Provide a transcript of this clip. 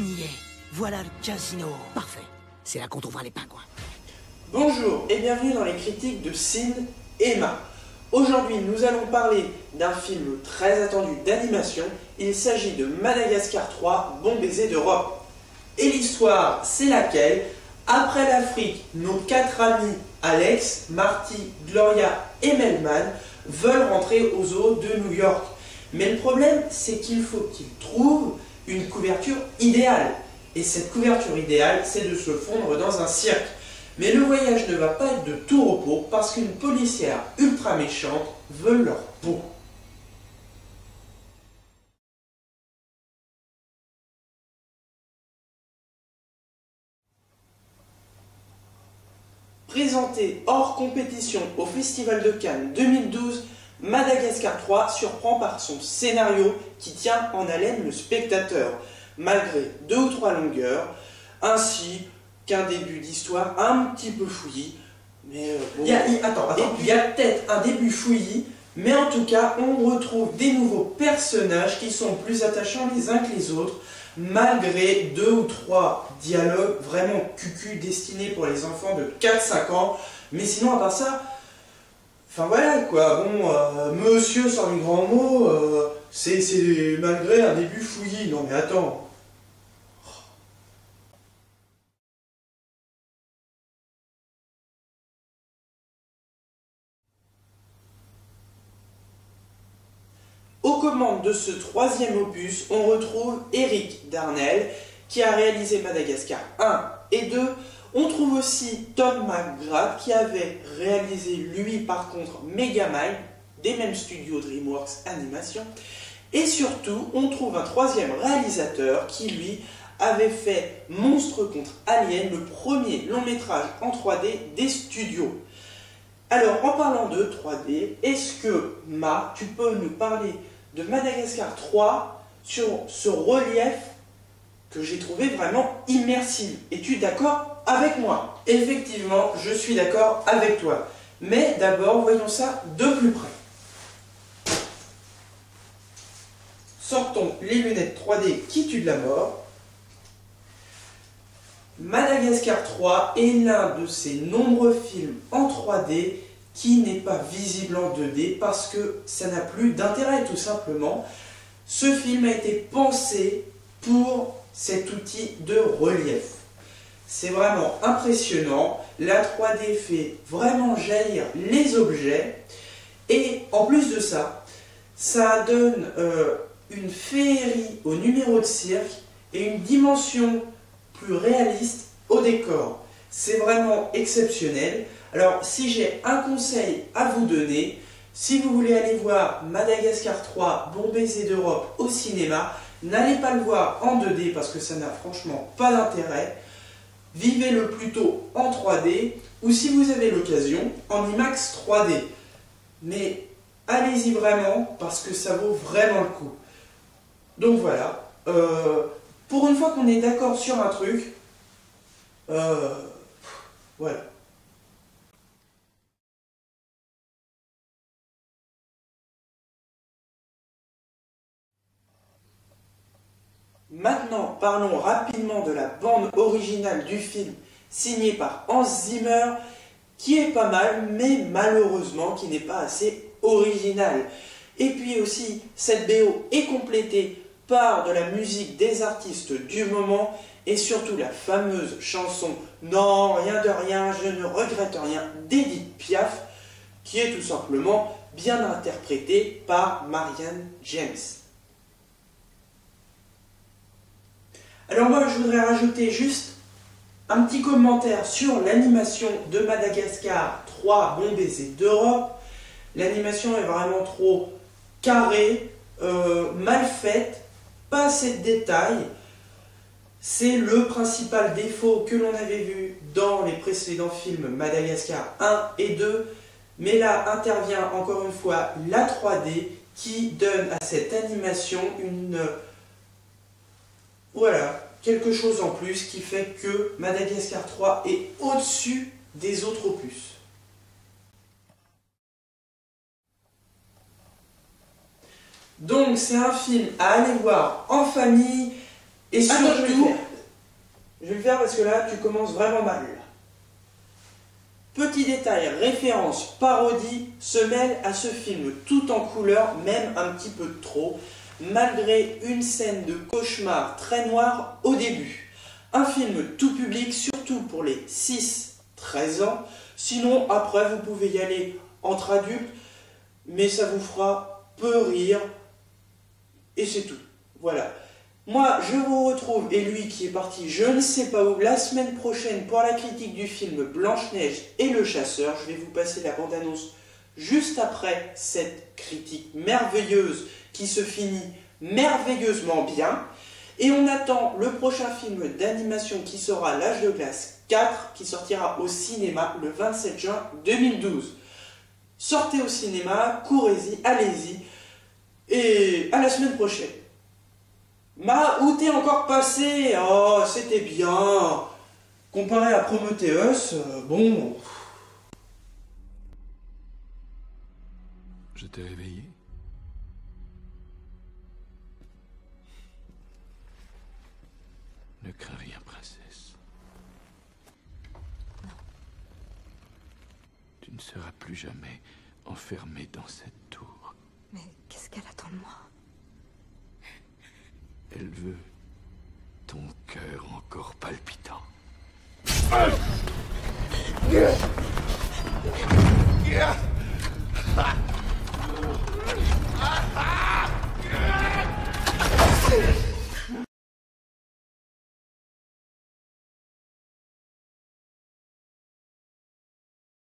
y est. Voilà le casino. Parfait. C'est là qu'on trouvera les pingouins. Bonjour et bienvenue dans les critiques de Sin et Ma. Aujourd'hui, nous allons parler d'un film très attendu d'animation. Il s'agit de Madagascar 3, Bon baiser d'Europe. Et l'histoire, c'est laquelle? Après l'Afrique, nos 4 amis Alex, Marty, Gloria et Melman veulent rentrer au zoo de New York. Mais le problème, c'est qu'il faut qu'ils trouvent une couverture idéale. Et cette couverture idéale, c'est de se fondre dans un cirque. Mais le voyage ne va pas être de tout repos parce qu'une policière ultra méchante veut leur peau. Présenté hors compétition au Festival de Cannes 2012, Madagascar 3 surprend par son scénario qui tient en haleine le spectateur, malgré 2 ou 3 longueurs, ainsi qu'un début d'histoire un petit peu fouillis. Mais bon. Il y a peut-être un début fouillis, mais en tout cas, on retrouve des nouveaux personnages qui sont plus attachants les uns que les autres, malgré 2 ou 3 dialogues vraiment cucu destinés pour les enfants de 4-5 ans. Mais sinon, à part ça, enfin voilà quoi, bon, monsieur sort du grand mot, c'est malgré un début fouillis. Non mais attends. Aux commandes de ce 3e opus, on retrouve Eric Darnell, qui a réalisé Madagascar 1 et 2. On trouve aussi Tom McGrath, qui avait réalisé, lui, par contre, Megamind, des mêmes studios DreamWorks Animation. Et surtout, on trouve un 3e réalisateur qui, lui, avait fait Monstre contre Alien, le premier long métrage en 3D des studios. Alors, en parlant de 3D, est-ce que, Ma, tu peux nous parler de Madagascar 3 sur ce relief que j'ai trouvé vraiment immersif? Es-tu d'accord avec moi? Effectivement, je suis d'accord avec toi. Mais d'abord, voyons ça de plus près. Sortons les lunettes 3D qui tuent de la mort. Madagascar 3 est l'un de ces nombreux films en 3D qui n'est pas visible en 2D parce que ça n'a plus d'intérêt tout simplement. Ce film a été pensé pour cet outil de relief. C'est vraiment impressionnant, la 3D fait vraiment jaillir les objets et en plus de ça, ça donne une féerie au numéro de cirque et une dimension plus réaliste au décor. C'est vraiment exceptionnel. Alors, si j'ai un conseil à vous donner, si vous voulez aller voir Madagascar 3, Bon baiser d'Europe au cinéma, n'allez pas le voir en 2D parce que ça n'a franchement pas d'intérêt. Vivez-le plutôt en 3D ou si vous avez l'occasion, en IMAX 3D. Mais allez-y vraiment parce que ça vaut vraiment le coup. Donc voilà, pour une fois qu'on est d'accord sur un truc, voilà. Maintenant, parlons rapidement de la bande originale du film, signée par Hans Zimmer, qui est pas mal, mais malheureusement qui n'est pas assez originale. Et puis aussi, cette BO est complétée par de la musique des artistes du moment, et surtout la fameuse chanson « Non, rien de rien, je ne regrette rien » d'Edith Piaf, qui est tout simplement bien interprétée par Marianne James. Alors moi, je voudrais rajouter juste un petit commentaire sur l'animation de Madagascar 3, Bon baiser d'Europe. L'animation est vraiment trop carrée, mal faite, pas assez de détails. C'est le principal défaut que l'on avait vu dans les précédents films Madagascar 1 et 2. Mais là intervient encore une fois la 3D qui donne à cette animation une... Voilà, quelque chose en plus qui fait que Madagascar 3 est au-dessus des autres opus. Donc c'est un film à aller voir en famille Et Attends, surtout, je vais le faire parce que là, tu commences vraiment mal. Là. Petit détail, référence, parodie se mêle à ce film tout en couleur, même un petit peu trop, malgré une scène de cauchemar très noire au début. Un film tout public, surtout pour les 6-13 ans. Sinon, après, vous pouvez y aller entre adultes, mais ça vous fera peu rire, et c'est tout. Voilà. Moi, je vous retrouve, et lui qui est parti je ne sais pas où, la semaine prochaine pour la critique du film Blanche-Neige et le Chasseur. Je vais vous passer la bande-annonce juste après cette critique merveilleuse qui se finit merveilleusement bien. Et on attend le prochain film d'animation qui sera L'Âge de glace 4, qui sortira au cinéma le 27 juin 2012. Sortez au cinéma, courez-y, allez-y, et à la semaine prochaine. Où t'es encore passé? Oh, c'était bien. Comparé à Prometheus, bon... Je t'ai réveillé. Ne crains rien, princesse. Non. Tu ne seras plus jamais enfermée dans cette tour. Mais qu'est-ce qu'elle attend de moi? Elle veut ton cœur encore palpitant.